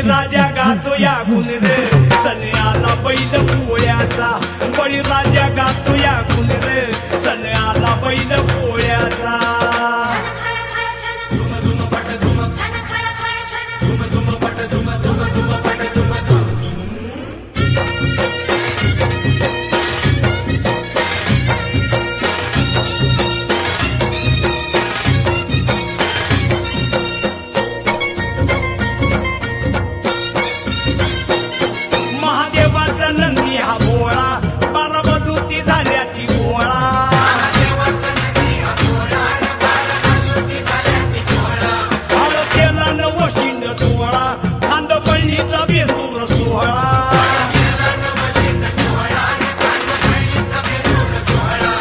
बळीराजा गातो या गुण रे सण आला बैल पोळ्याचा बळीराजा गातो या गुण रे सण आला बैल पोळ्याचा धुम धुम पट धुम धुम धुम पट धुम धुम धुम पट धुम महादेवाचा नंदी हा भोळा बारामती झाल्या ती गोळा केला नवशिंड सोहळा खांदपळीचा बेसूर सोहळा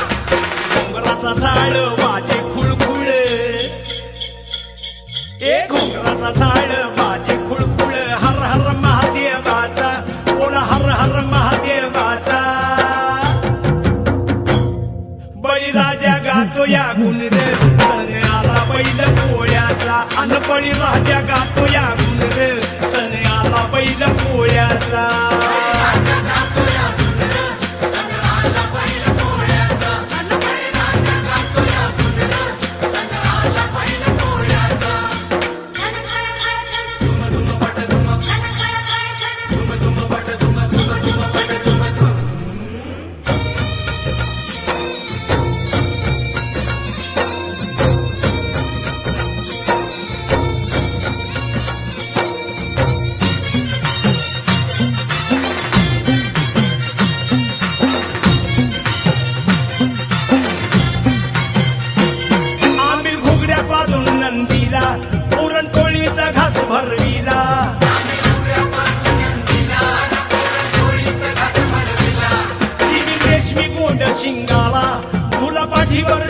घोंगराचा झाड वाजे खुळखुळ घोंगराचा झाड वाजे खुळखुळ हर हर महादेवाचा बोला हर हर महादेवाचा बळीराजा गातो या गुण रे सण आला बैल पोळ्याचा अन बळीराजा गातो या गुण रे सण आला बैल पोळ्याचा पुरणपोळीचा घास भरविला रेशमी गोंड शिंगाला फुला पाठीवर